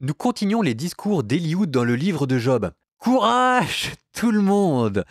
Nous continuons les discours d'Éliou dans le livre de Job. Courage, tout le monde!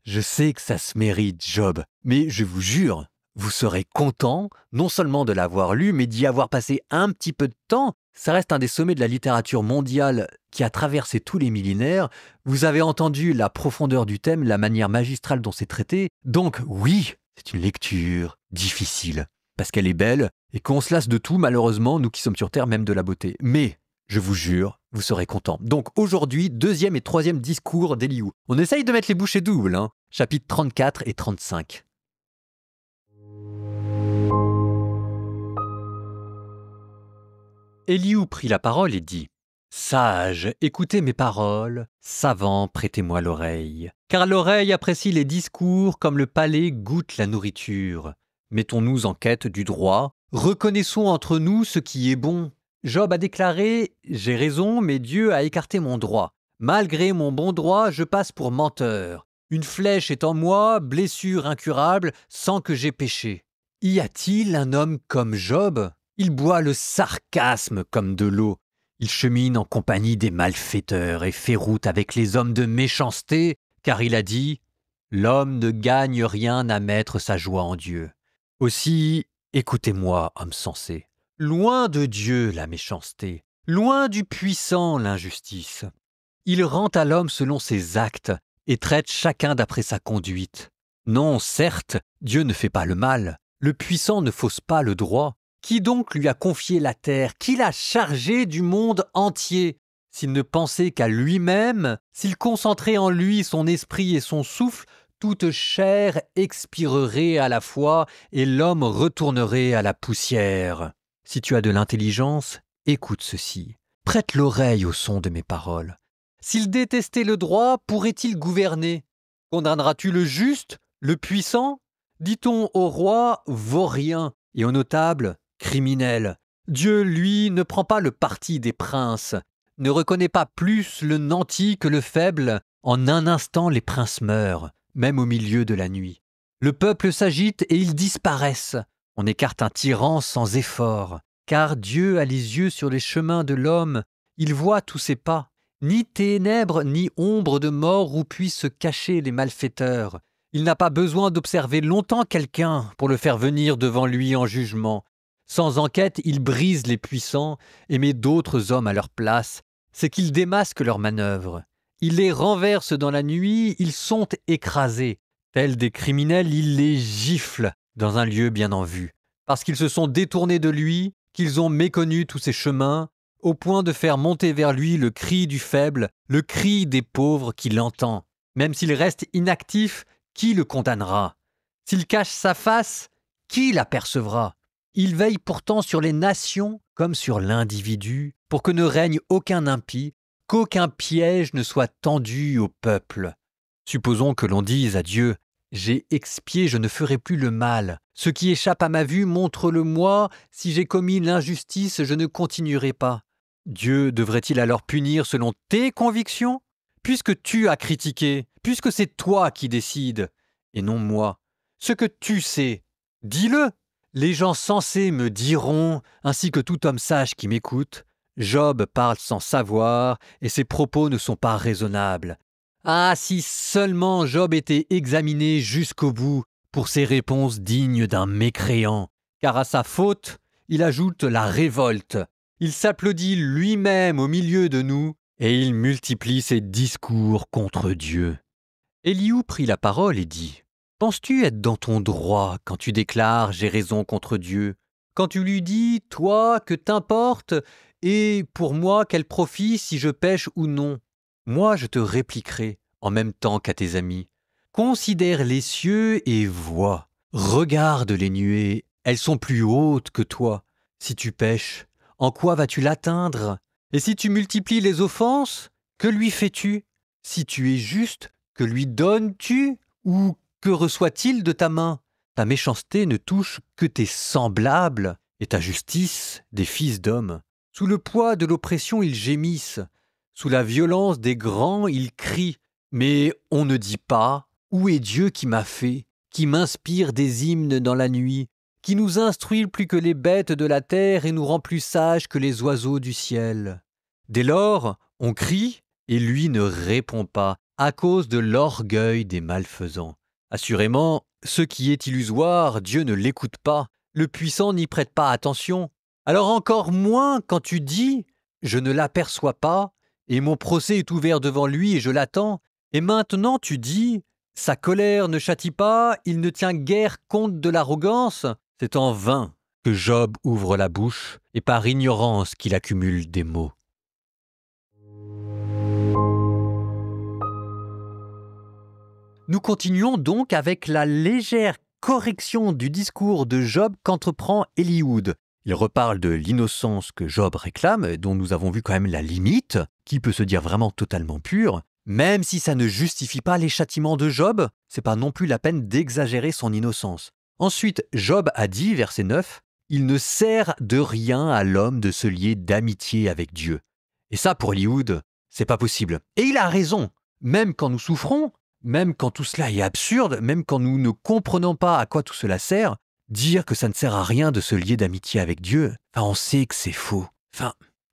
Je sais que ça se mérite, Job, mais je vous jure, vous serez content non seulement de l'avoir lu, mais d'y avoir passé un petit peu de temps. Ça reste un des sommets de la littérature mondiale qui a traversé tous les millénaires. Vous avez entendu la profondeur du thème, la manière magistrale dont c'est traité. Donc oui, c'est une lecture difficile, parce qu'elle est belle et qu'on se lasse de tout, malheureusement, nous qui sommes sur Terre, même de la beauté. Mais je vous jure, vous serez content. Donc aujourd'hui, deuxième et troisième discours d'Éliou. On essaye de mettre les bouchées doubles, hein. Chapitres 34 et 35. Éliou prit la parole et dit : « Sages, écoutez mes paroles, savants, prêtez-moi l'oreille. Car l'oreille apprécie les discours comme le palais goûte la nourriture. Mettons-nous en quête du droit, reconnaissons entre nous ce qui est bon. Job a déclaré : « J'ai raison, mais Dieu a écarté mon droit. Malgré mon bon droit, je passe pour menteur. Une flèche est en moi, blessure incurable, sans que j'aie péché. Y a-t-il un homme comme Job ? Il boit le sarcasme comme de l'eau. Il chemine en compagnie des malfaiteurs et fait route avec les hommes de méchanceté, car il a dit : l'homme ne gagne rien à mettre sa joie en Dieu. Aussi, écoutez-moi, homme sensé. Loin de Dieu la méchanceté, loin du puissant l'injustice. Il rend à l'homme selon ses actes et traite chacun d'après sa conduite. Non, certes, Dieu ne fait pas le mal, le puissant ne fausse pas le droit. Qui donc lui a confié la terre? Qui l'a chargé du monde entier? S'il ne pensait qu'à lui-même, s'il concentrait en lui son esprit et son souffle, toute chair expirerait à la fois et l'homme retournerait à la poussière. Si tu as de l'intelligence, écoute ceci. Prête l'oreille au son de mes paroles. S'il détestait le droit, pourrait-il gouverner? Condamneras-tu le juste, le puissant? Dit-on au roi, vaurien, et au notable, criminel. Dieu, lui, ne prend pas le parti des princes, ne reconnaît pas plus le nanti que le faible. En un instant, les princes meurent, même au milieu de la nuit. Le peuple s'agite et ils disparaissent. On écarte un tyran sans effort, car Dieu a les yeux sur les chemins de l'homme, il voit tous ses pas. Ni ténèbres, ni ombre de mort où puissent se cacher les malfaiteurs. Il n'a pas besoin d'observer longtemps quelqu'un pour le faire venir devant lui en jugement. Sans enquête, il brise les puissants et met d'autres hommes à leur place. C'est qu'il démasque leurs manœuvres. Il les renverse dans la nuit, ils sont écrasés. Tels des criminels, il les gifle dans un lieu bien en vue. Parce qu'ils se sont détournés de lui, qu'ils ont méconnu tous ses chemins, au point de faire monter vers lui le cri du faible, le cri des pauvres qui l'entend. Même s'il reste inactif, qui le condamnera? S'il cache sa face, qui l'apercevra? Il veille pourtant sur les nations comme sur l'individu, pour que ne règne aucun impie, qu'aucun piège ne soit tendu au peuple. Supposons que l'on dise à Dieu : j'ai expié, je ne ferai plus le mal. Ce qui échappe à ma vue, montre-le-moi. Si j'ai commis l'injustice, je ne continuerai pas. Dieu devrait-il alors punir selon tes convictions ? Puisque tu as critiqué, puisque c'est toi qui décides, et non moi. Ce que tu sais, dis-le. Les gens sensés me diront, ainsi que tout homme sage qui m'écoute, Job parle sans savoir, et ses propos ne sont pas raisonnables. Ah, si seulement Job était examiné jusqu'au bout pour ses réponses dignes d'un mécréant, car à sa faute, il ajoute la révolte. Il s'applaudit lui-même au milieu de nous, et il multiplie ses discours contre Dieu. Éliou prit la parole et dit : « Penses-tu être dans ton droit quand tu déclares « j'ai raison contre Dieu » ? Quand tu lui dis « toi, que t'importe, et pour moi, quel profit si je pêche ou non ?» Moi, je te répliquerai, en même temps qu'à tes amis. Considère les cieux et vois. Regarde les nuées, elles sont plus hautes que toi. Si tu pêches, en quoi vas-tu l'atteindre ? Et si tu multiplies les offenses, que lui fais-tu ? Si tu es juste, que lui donnes-tu ? Ou que reçoit-il de ta main ? Ta méchanceté ne touche que tes semblables, et ta justice des fils d'hommes. Sous le poids de l'oppression, ils gémissent. Sous la violence des grands, ils crient. Mais on ne dit pas : où est Dieu qui m'a fait, qui m'inspire des hymnes dans la nuit, qui nous instruit plus que les bêtes de la terre et nous rend plus sages que les oiseaux du ciel. Dès lors, on crie et lui ne répond pas à cause de l'orgueil des malfaisants. Assurément, ce qui est illusoire, Dieu ne l'écoute pas, le puissant n'y prête pas attention. Alors encore moins quand tu dis « je ne l'aperçois pas » et mon procès est ouvert devant lui et je l'attends. Et maintenant tu dis « sa colère ne châtie pas, il ne tient guère compte de l'arrogance ». C'est en vain que Job ouvre la bouche et par ignorance qu'il accumule des mots. Nous continuons donc avec la légère correction du discours de Job qu'entreprend Elihoud. Il reparle de l'innocence que Job réclame, dont nous avons vu quand même la limite, qui peut se dire vraiment totalement pur. Même si ça ne justifie pas les châtiments de Job, c'est pas non plus la peine d'exagérer son innocence. Ensuite, Job a dit, verset 9, « Il ne sert de rien à l'homme de se lier d'amitié avec Dieu. » Et ça, pour Elihoud, c'est pas possible. Et il a raison. Même quand nous souffrons, même quand tout cela est absurde, même quand nous ne comprenons pas à quoi tout cela sert, dire que ça ne sert à rien de se lier d'amitié avec Dieu, on sait que c'est faux.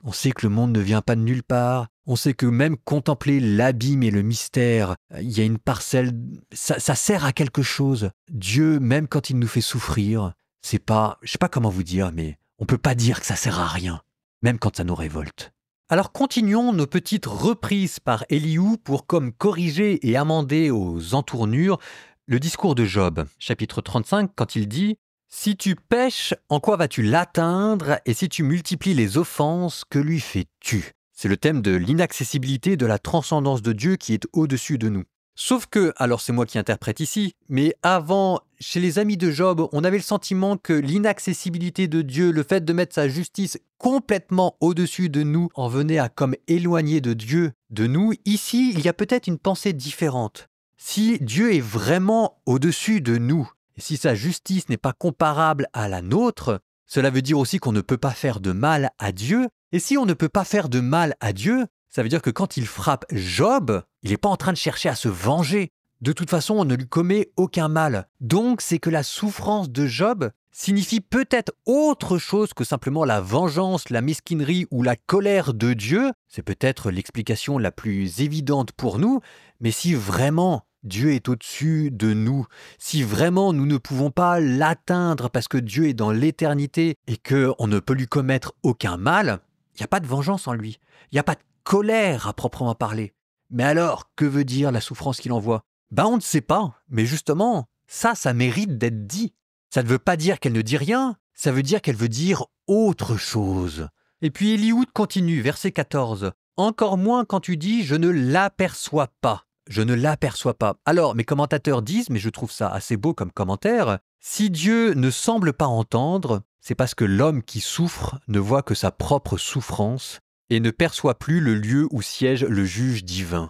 On sait que le monde ne vient pas de nulle part. On sait que même contempler l'abîme et le mystère, il y a une parcelle, ça sert à quelque chose. Dieu, même quand il nous fait souffrir, c'est pas, je sais pas comment vous dire, mais on peut pas dire que ça sert à rien, même quand ça nous révolte. Alors continuons nos petites reprises par Elihu pour comme corriger et amender aux entournures le discours de Job, chapitre 35, quand il dit « Si tu pèches, en quoi vas-tu l'atteindre? Et si tu multiplies les offenses, que lui fais-tu » C'est le thème de l'inaccessibilité de la transcendance de Dieu qui est au-dessus de nous. Sauf que, alors c'est moi qui interprète ici, mais avant, chez les amis de Job, on avait le sentiment que l'inaccessibilité de Dieu, le fait de mettre sa justice complètement au-dessus de nous, en venait à comme éloigner de Dieu de nous. Ici, il y a peut-être une pensée différente. Si Dieu est vraiment au-dessus de nous, et si sa justice n'est pas comparable à la nôtre, cela veut dire aussi qu'on ne peut pas faire de mal à Dieu. Et si on ne peut pas faire de mal à Dieu, ça veut dire que quand il frappe Job, il n'est pas en train de chercher à se venger. De toute façon, on ne lui commet aucun mal. Donc, c'est que la souffrance de Job signifie peut-être autre chose que simplement la vengeance, la mesquinerie ou la colère de Dieu. C'est peut-être l'explication la plus évidente pour nous, mais si vraiment Dieu est au-dessus de nous, si vraiment nous ne pouvons pas l'atteindre parce que Dieu est dans l'éternité et qu'on ne peut lui commettre aucun mal, il n'y a pas de vengeance en lui, il n'y a pas de colère à proprement parler. Mais alors, que veut dire la souffrance qu'il envoie ? On ne sait pas, mais justement, ça mérite d'être dit. Ça ne veut pas dire qu'elle ne dit rien, ça veut dire qu'elle veut dire autre chose. Et puis Elihoud continue, verset 14. « Encore moins quand tu dis « je ne l'aperçois pas ». Je ne l'aperçois pas. Alors, mes commentateurs disent, mais je trouve ça assez beau comme commentaire, si Dieu ne semble pas entendre, c'est parce que l'homme qui souffre ne voit que sa propre souffrance et ne perçoit plus le lieu où siège le juge divin.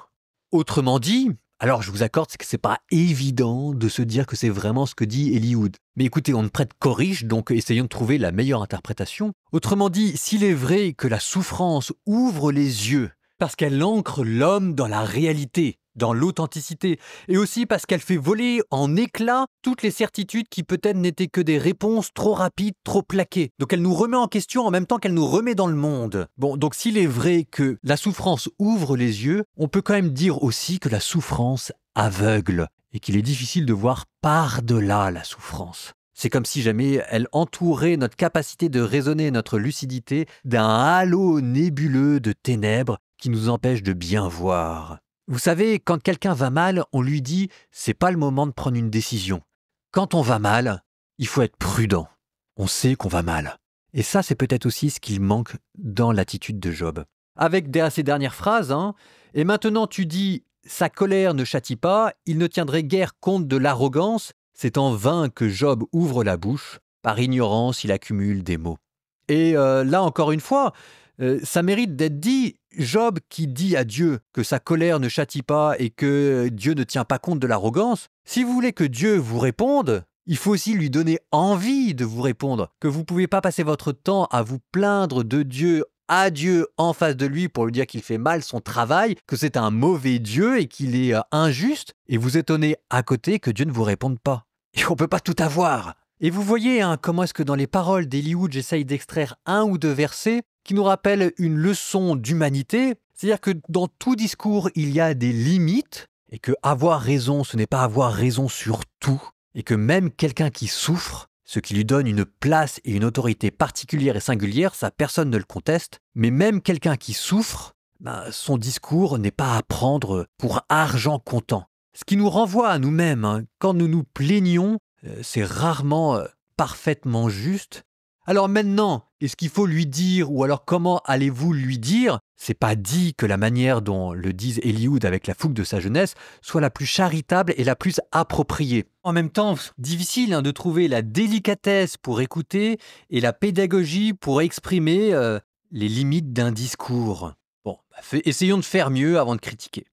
Autrement dit, alors je vous accorde que c'est pas évident de se dire que c'est vraiment ce que dit Elihoud. Mais écoutez, on ne prête qu'orige, donc essayons de trouver la meilleure interprétation. Autrement dit, s'il est vrai que la souffrance ouvre les yeux, parce qu'elle ancre l'homme dans la réalité, dans l'authenticité, et aussi parce qu'elle fait voler en éclats toutes les certitudes qui peut-être n'étaient que des réponses trop rapides, trop plaquées. Donc elle nous remet en question en même temps qu'elle nous remet dans le monde. Bon, donc s'il est vrai que la souffrance ouvre les yeux, on peut quand même dire aussi que la souffrance aveugle, et qu'il est difficile de voir par-delà la souffrance. C'est comme si jamais elle entourait notre capacité de raisonner, notre lucidité, d'un halo nébuleux de ténèbres qui nous empêche de bien voir. Vous savez, quand quelqu'un va mal, on lui dit « c'est pas le moment de prendre une décision ». Quand on va mal, il faut être prudent. On sait qu'on va mal. Et ça, c'est peut-être aussi ce qu'il manque dans l'attitude de Job. Avec ces dernières phrases, « Et maintenant tu dis « sa colère ne châtie pas, il ne tiendrait guère compte de l'arrogance ». C'est en vain que Job ouvre la bouche. Par ignorance, il accumule des mots. Et là, encore une fois, ça mérite d'être dit. Job qui dit à Dieu que sa colère ne châtie pas et que Dieu ne tient pas compte de l'arrogance, si vous voulez que Dieu vous réponde, il faut aussi lui donner envie de vous répondre, que vous ne pouvez pas passer votre temps à vous plaindre de Dieu à Dieu en face de lui pour lui dire qu'il fait mal son travail, que c'est un mauvais Dieu et qu'il est injuste, et vous étonnez à côté que Dieu ne vous réponde pas. Et on ne peut pas tout avoir. Et vous voyez comment est-ce que dans les paroles d'Éliud, j'essaye d'extraire un ou deux versets qui nous rappellent une leçon d'humanité. C'est-à-dire que dans tout discours, il y a des limites et que avoir raison, ce n'est pas avoir raison sur tout. Et que même quelqu'un qui souffre, ce qui lui donne une place et une autorité particulière et singulière, ça personne ne le conteste, mais même quelqu'un qui souffre, son discours n'est pas à prendre pour argent comptant. Ce qui nous renvoie à nous-mêmes, quand nous nous plaignons, c'est rarement parfaitement juste. Alors maintenant, est-ce qu'il faut lui dire, ou alors comment allez-vous lui dire? C'est pas dit que la manière dont le disent Éliud avec la fougue de sa jeunesse soit la plus charitable et la plus appropriée. En même temps, difficile de trouver la délicatesse pour écouter et la pédagogie pour exprimer les limites d'un discours. Bon, essayons de faire mieux avant de critiquer.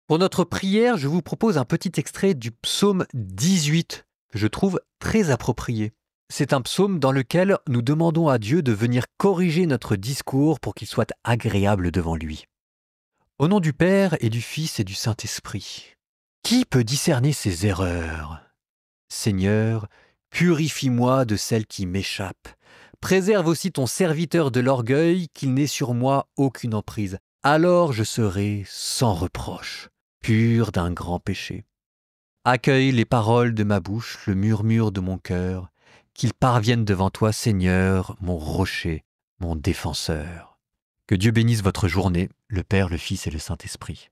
Pour notre prière, je vous propose un petit extrait du psaume 18 que je trouve très approprié. C'est un psaume dans lequel nous demandons à Dieu de venir corriger notre discours pour qu'il soit agréable devant lui. Au nom du Père et du Fils et du Saint-Esprit, qui peut discerner ces erreurs? Seigneur, purifie-moi de celles qui m'échappent. Préserve aussi ton serviteur de l'orgueil, qu'il n'ait sur moi aucune emprise. Alors je serai sans reproche, pur d'un grand péché. Accueille les paroles de ma bouche, le murmure de mon cœur, qu'ils parviennent devant toi, Seigneur, mon rocher, mon défenseur. Que Dieu bénisse votre journée, le Père, le Fils et le Saint-Esprit.